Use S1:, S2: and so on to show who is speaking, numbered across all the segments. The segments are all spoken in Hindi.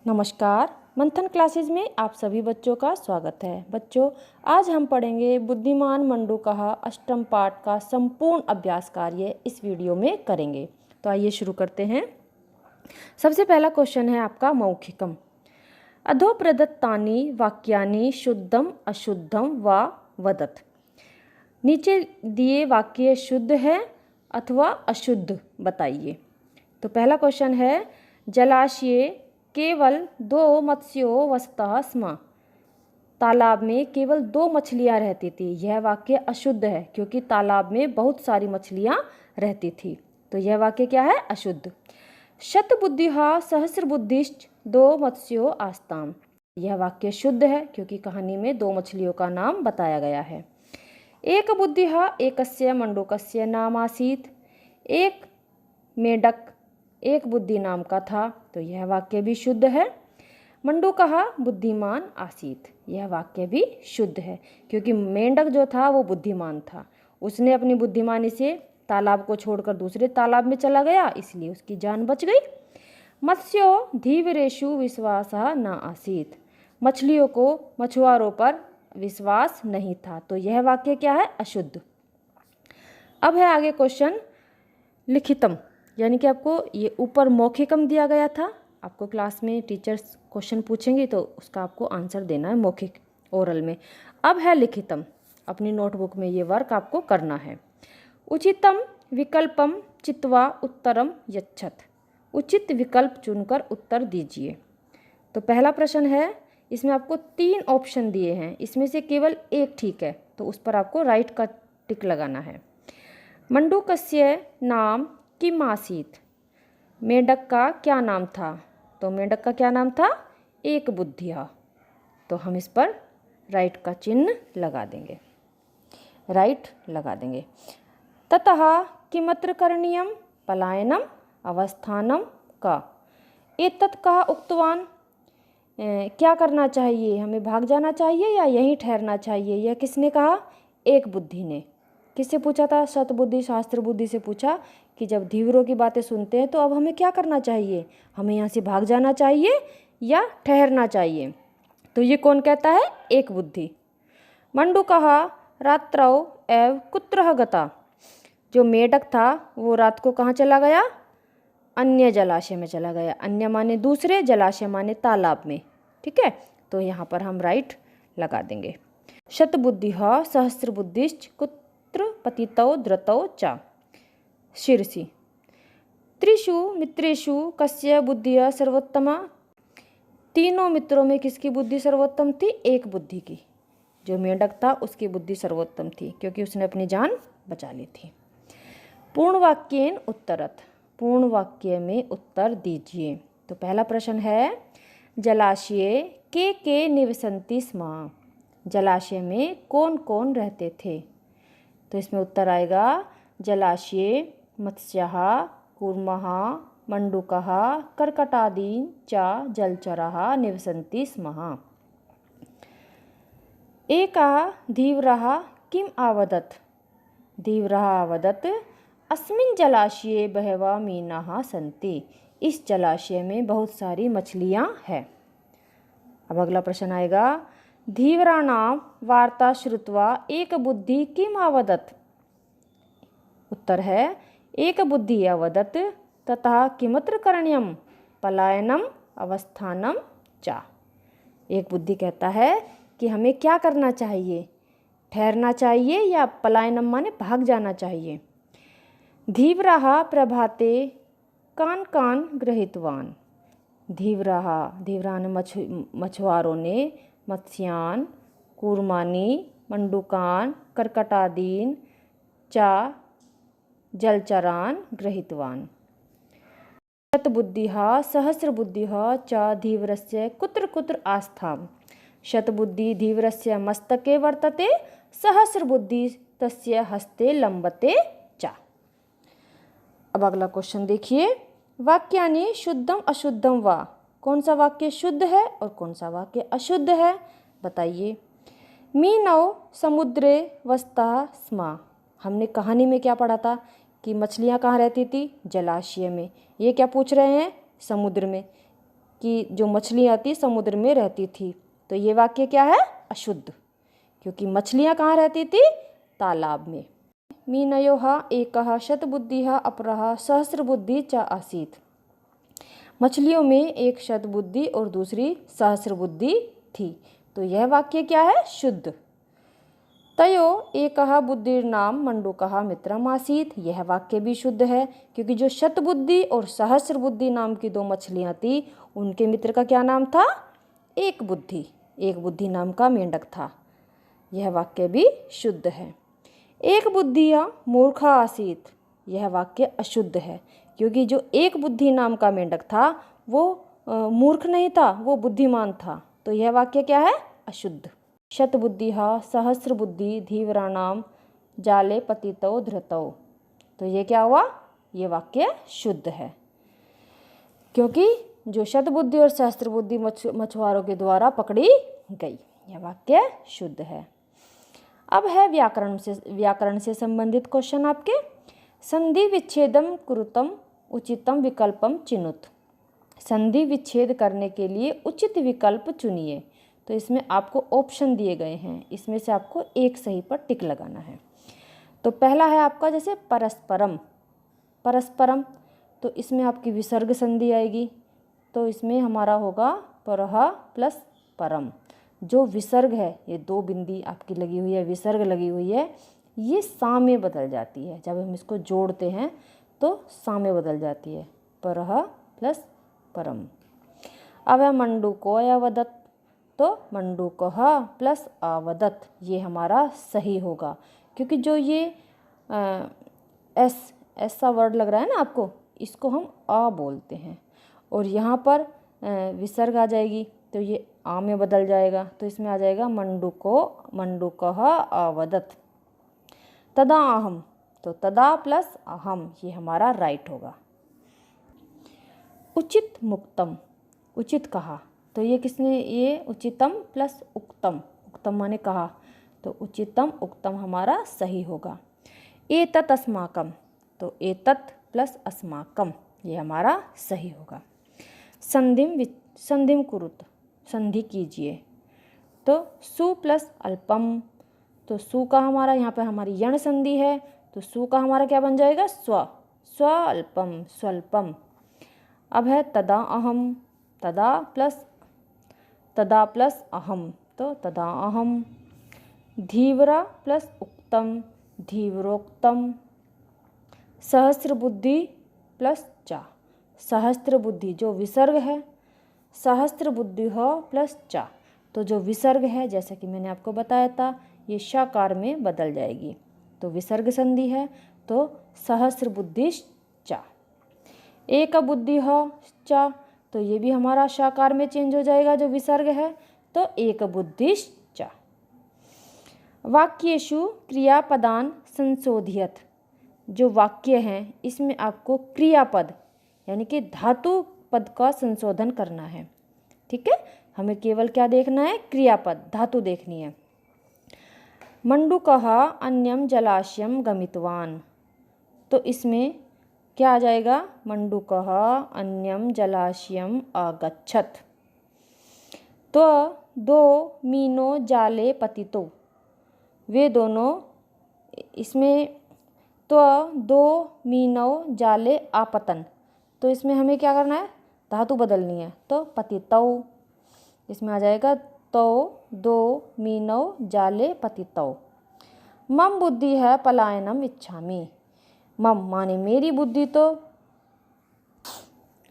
S1: नमस्कार। मंथन क्लासेस में आप सभी बच्चों का स्वागत है। बच्चों, आज हम पढ़ेंगे बुद्धिमान मंडूकहा अष्टम पाठ का संपूर्ण अभ्यास कार्य इस वीडियो में करेंगे। तो आइए शुरू करते हैं। सबसे पहला क्वेश्चन है आपका मौखिकम। अधो प्रदत्तानि वाक्यानि शुद्धम अशुद्धम व वदत। नीचे दिए वाक्य शुद्ध है अथवा अशुद्ध बताइए। तो पहला क्वेश्चन है, जलाशय केवल 2 मत्स्यो वसतः स्म। तालाब में केवल 2 मछलियाँ रहती थी। यह वाक्य अशुद्ध है क्योंकि तालाब में बहुत सारी मछलियाँ रहती थी। तो यह वाक्य क्या है? अशुद्ध। शतबुद्धिहा सहस्रबुद्धिश्च 2 मत्स्यो आस्ताम। यह वाक्य शुद्ध है क्योंकि कहानी में 2 मछलियों का नाम बताया गया है। एक बुद्धिहा एकस्य मंडूकस्य नाम आसीत। एक मेढक एक बुद्धि नाम का था। तो यह वाक्य भी शुद्ध है। मंडूकहा बुद्धिमान आसीत। यह वाक्य भी शुद्ध है क्योंकि मेंढक जो था वो बुद्धिमान था। उसने अपनी बुद्धिमानी से तालाब को छोड़कर दूसरे तालाब में चला गया, इसलिए उसकी जान बच गई। मत्स्यो धीवरेषु विश्वासः न आसीत। मछलियों को मछुआरों पर विश्वास नहीं था। तो यह वाक्य क्या है? अशुद्ध। अब है आगे क्वेश्चन लिखितम, यानी कि आपको ये ऊपर मौखिकम दिया गया था। आपको क्लास में टीचर्स क्वेश्चन पूछेंगे तो उसका आपको आंसर देना है मौखिक ओरल में। अब है लिखितम। अपनी नोटबुक में ये वर्क आपको करना है। उचितम विकल्पम चित्वा उत्तरम यच्छत। उचित विकल्प चुनकर उत्तर दीजिए। तो पहला प्रश्न है, इसमें आपको 3 ऑप्शन दिए हैं, इसमें से केवल एक ठीक है, तो उस पर आपको राइट का टिक लगाना है। मंडूकस्य नाम किम आसीत। मेढक का क्या नाम था? तो मेढक का क्या नाम था? एक बुद्धिया। तो हम इस पर राइट का चिन्ह लगा देंगे, राइट लगा देंगे। ततः किमत्र करणीयम पलायनम अवस्थानम का। एतत् कहा उक्तवान। क्या करना चाहिए? हमें भाग जाना चाहिए या यहीं ठहरना चाहिए? यह किसने कहा? एक बुद्धि ने। किससे पूछा था? शतबुद्धि शास्त्र बुद्धि से पूछा कि जब धीवरों की बातें सुनते हैं तो अब हमें क्या करना चाहिए? हमें यहाँ से भाग जाना चाहिए या ठहरना चाहिए? तो ये कौन कहता है? एक बुद्धि। मंडूकहा रात्रौ एव कुत्रः गता। जो मेढक था वो रात को कहाँ चला गया? अन्य जलाशय में चला गया। अन्य माने दूसरे, जलाशय माने तालाब में। ठीक है, तो यहाँ पर हम राइट लगा देंगे। शतबुद्धिः सहस्रबुद्धिश्च कुत्र पतितौ द्रुतौ च। शीर्षि। त्रिषु मित्रेषु कस्य बुद्धिः सर्वोत्तमा। तीनों मित्रों में किसकी बुद्धि सर्वोत्तम थी? एक बुद्धि की। जो मेढक था उसकी बुद्धि सर्वोत्तम थी क्योंकि उसने अपनी जान बचा ली थी। पूर्ण वाक्येन उत्तरत। पूर्ण वाक्य में उत्तर दीजिए। तो पहला प्रश्न है, जलाशय के निवसन्ति स्म। जलाशय में कौन कौन रहते थे? तो इसमें उत्तर आएगा, जलाशय मत्स्यः कूर्मः मंडूकः कर्कटादीन् च जलचराः निवसन्ति स्म। एकः धीवरः किम् अवदत्। धीवरः अवदत्, अस्मिन् जलाशये बहवः मीनाः सन्ति। इस जलाशय में बहुत सारी मछलियाँ हैं। अब अगला प्रश्न आएगा, धीवराणां वार्ता श्रुत्वा एक बुद्धि किम् अवदत्। उत्तर है, एक बुद्धि अवदत् ततः किमत्र करणीयम पलायनम अवस्थानम च। एक बुद्धि कहता है कि हमें क्या करना चाहिए? ठहरना चाहिए या पलायनम माने भाग जाना चाहिए। धीवराः प्रभाते कान कान गृहीतवान। धीवराः, धीवरान मछुआरों ने मत्स्यान कूर्मानी मंडूकान कर्कटादीन च जलचरान गृहीतवान। शतबुद्धिः सहस्रबुद्धिः च धीवरस्य कुत्र कुत्र आस्थाम। शतबुद्धि धीवरस्य मस्तके वर्तते, सहस्रबुद्धि तस्य हस्ते लंबते च। अब अगला क्वेश्चन देखिए, वाक्यानि शुद्धम अशुद्धम वा। कौन सा वाक्य शुद्ध है और कौन सा वाक्य अशुद्ध है बताइए। मीनौ समुद्रे वसतः स्म। हमने कहानी में क्या पढ़ा था कि मछलियाँ कहाँ रहती थी? जलाशय में। ये क्या पूछ रहे हैं? समुद्र में। कि जो मछलियाँ थी समुद्र में रहती थी। तो ये वाक्य क्या है? अशुद्ध, क्योंकि मछलियाँ कहाँ रहती थी? तालाब में। मीनयोः एकः शतबुद्धिः अपरः सहस्रबुद्धि च आसीत्। मछलियों में एक शतबुद्धि और दूसरी सहस्रबुद्धि थी। तो यह वाक्य क्या है? शुद्ध। तयो एकः बुद्धिर्नाम मंडूकः मित्रम् आसीत्। यह वाक्य भी शुद्ध है, क्योंकि जो शतबुद्धि और सहस्रबुद्धि नाम की दो मछलियाँ थी, उनके मित्र का क्या नाम था? एक बुद्धि। एक बुद्धि नाम का मेंढक था। यह वाक्य भी शुद्ध है। एक बुद्धिया मूर्खा आसीत्। यह वाक्य अशुद्ध है, क्योंकि जो एक बुद्धि नाम का मेंढक था वो मूर्ख नहीं था, वो बुद्धिमान था। तो यह वाक्य क्या है? अशुद्ध। शतबुद्धिः सहस्रबुद्धि धीवराणाम जाले पतितौ धृतौ। तो ये क्या हुआ? ये वाक्य शुद्ध है, क्योंकि जो शतबुद्धि और सहस्रबुद्धि मछुआरों के द्वारा पकड़ी गई। यह वाक्य शुद्ध है। अब है व्याकरण से संबंधित क्वेश्चन आपके। संधि विच्छेदम कुरुतम उचितम विकल्पम चिनुत। संधि विच्छेद करने के लिए उचित विकल्प चुनिए। तो इसमें आपको ऑप्शन दिए गए हैं, इसमें से आपको एक सही पर टिक लगाना है। तो पहला है आपका जैसे परस्परम। परस्परम, तो इसमें आपकी विसर्ग संधि आएगी। तो इसमें हमारा होगा परह प्लस परम। जो विसर्ग है, ये दो बिंदी आपकी लगी हुई है, विसर्ग लगी हुई है, ये सा में बदल जाती है। जब हम इसको जोड़ते हैं तो सा में बदल जाती है, परह प्लस परम। अब है मंडूको अवदत्। तो मंडूकः प्लस अवदत्, ये हमारा सही होगा, क्योंकि जो ये ऐसा वर्ड लग रहा है ना आपको, इसको हम आ बोलते हैं, और यहाँ पर विसर्ग आ जाएगी तो ये आ में बदल जाएगा। तो इसमें आ जाएगा मंडूकः अवदत्। तदा अहम, तो तदा प्लस अहम, ये हमारा राइट होगा। उचित मुक्तम, उचित कहा। तो ये किसने? ये उचितम प्लस उक्तम। उक्तम माने कहा, तो उचितम उक्तम हमारा सही होगा। एतत् अस्माकम, तो एतत् प्लस अस्माकम, ये हमारा सही होगा। संधिम कुरुत, संधि कीजिए। तो सु प्लस अल्पम, तो सु का हमारा यहाँ पे हमारी यण संधि है, तो सु का हमारा क्या बन जाएगा? स्व अल्पम, स्वल्पम। अब है तदा अहम। तदा प्लस अहम, तो तदा अहम। धीवरा प्लस उक्तम, धीवरोक्तम। सहस्रबुद्धि प्लस चा, सहस्त्रबुद्धि जो विसर्ग है, सहस्त्रबुद्धि हो प्लस चा, तो जो विसर्ग है जैसा कि मैंने आपको बताया था, ये शाकार में बदल जाएगी। तो विसर्ग संधि है, तो सहस्रबुद्धिश्चा। एक बुद्धि हो चा, तो ये भी हमारा शाकार में चेंज हो जाएगा जो विसर्ग है, तो एक बुद्धिश्चा। वाक्येषु क्रियापदान संशोधियत। जो वाक्य हैं इसमें आपको क्रियापद यानी कि धातु पद का संशोधन करना है। ठीक है, हमें केवल क्या देखना है? क्रियापद, धातु देखनी है। मंडूकः अन्यम जलाशयम गमितवान, तो इसमें क्या आ जाएगा? मंडूकः अन्यम जलाशयम अगच्छत्। तो दो मीनो जाले पतितो, वे दोनों, इसमें तो दो मीनो जाले आपतन, तो इसमें हमें क्या करना है? धातु बदलनी है, तो पतितौ, इसमें आ जाएगा तो दो मीनो जाले पतितौ। मम बुद्धि है पलायनम इच्छामि। मम माने मेरी बुद्धि, तो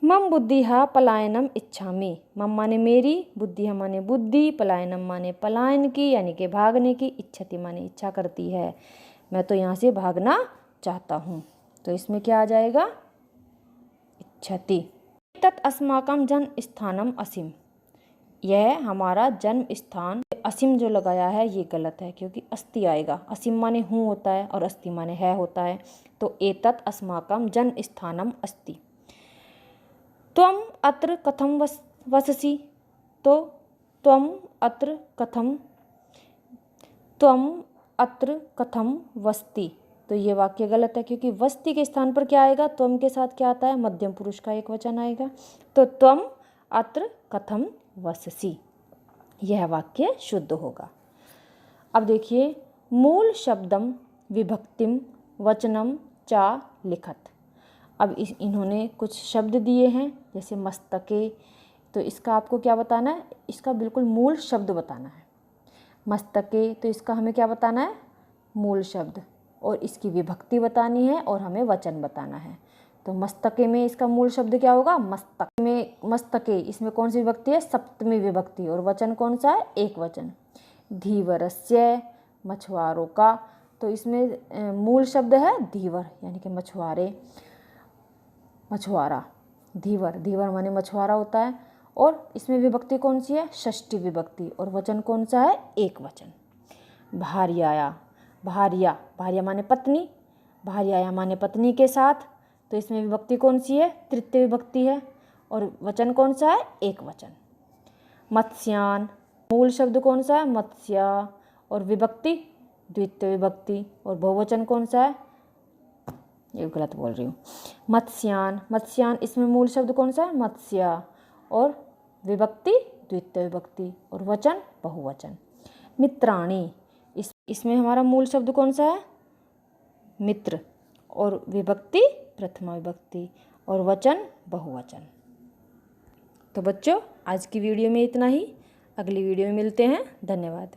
S1: मम बुद्धि है पलायनम इच्छामि। मम माने मेरी, बुद्धि है माने बुद्धि, पलायनम माने पलायन की यानी कि भागने की, इच्छति माने इच्छा करती है, मैं तो यहाँ से भागना चाहता हूँ। तो इसमें क्या आ जाएगा? इच्छति। तत् अस्माकं जन्म स्थानम असीम, यह हमारा जन्म स्थान। असीम जो लगाया है ये गलत है, क्योंकि अस्ति आएगा। असीम माने हूँ होता है और अस्ति माने है होता है। तो एतत् अस्माकं जन्म स्थानम अस्ति। त्वम अत्र कथम वससि, तो त्वम अत्र कथम वसति, तो ये वाक्य गलत है, क्योंकि वस्ती के स्थान पर क्या आएगा? त्वम के साथ क्या आता है? मध्यम पुरुष का एक वचन आएगा। तो त्वम अत्र कथम वससि। यह वाक्य शुद्ध होगा। अब देखिए, मूल शब्दम विभक्तिम वचनम चा लिखत। अब इन्होंने कुछ शब्द दिए हैं, जैसे मस्तके, तो इसका आपको क्या बताना है, इसका बिल्कुल मूल शब्द बताना है। मस्तके, तो इसका हमें क्या बताना है, मूल शब्द, और इसकी विभक्ति बतानी है और हमें वचन बताना है। तो मस्तके में इसका मूल शब्द क्या होगा, मस्तक में, मस्तके, इसमें कौन सी विभक्ति है, सप्तमी विभक्ति, और वचन कौन सा है, एक वचन। धीवरस्य, मछुआरों का, तो इसमें मूल शब्द है धीवर, यानी कि मछुआरे, मछुआरा, धीवर, धीवर माने मछुआरा होता है। और इसमें विभक्ति कौन सी है, षष्ठी विभक्ति, और वचन कौन सा है, एक वचन। भार्याया, भार्या, भार्या माने पत्नी, भार्याया माने पत्नी के साथ, तो इसमें विभक्ति कौन सी है, तृतीय विभक्ति है, और वचन कौन सा है, एक वचन। मत्स्यान, मूल शब्द कौन सा है, मत्स्य, और विभक्ति द्वितीय विभक्ति, और बहुवचन कौन सा है, ये गलत बोल रही हूँ, मत्स्यान, मत्स्यान, इसमें मूल शब्द कौन सा है, मत्स्य, और विभक्ति द्वितीय विभक्ति, और वचन बहुवचन। मित्राणि, इसमें हमारा मूल शब्द कौन सा है, मित्र, और विभक्ति प्रथमा विभक्ति, और वचन बहुवचन। तो बच्चों, आज की वीडियो में इतना ही। अगली वीडियो में मिलते हैं। धन्यवाद।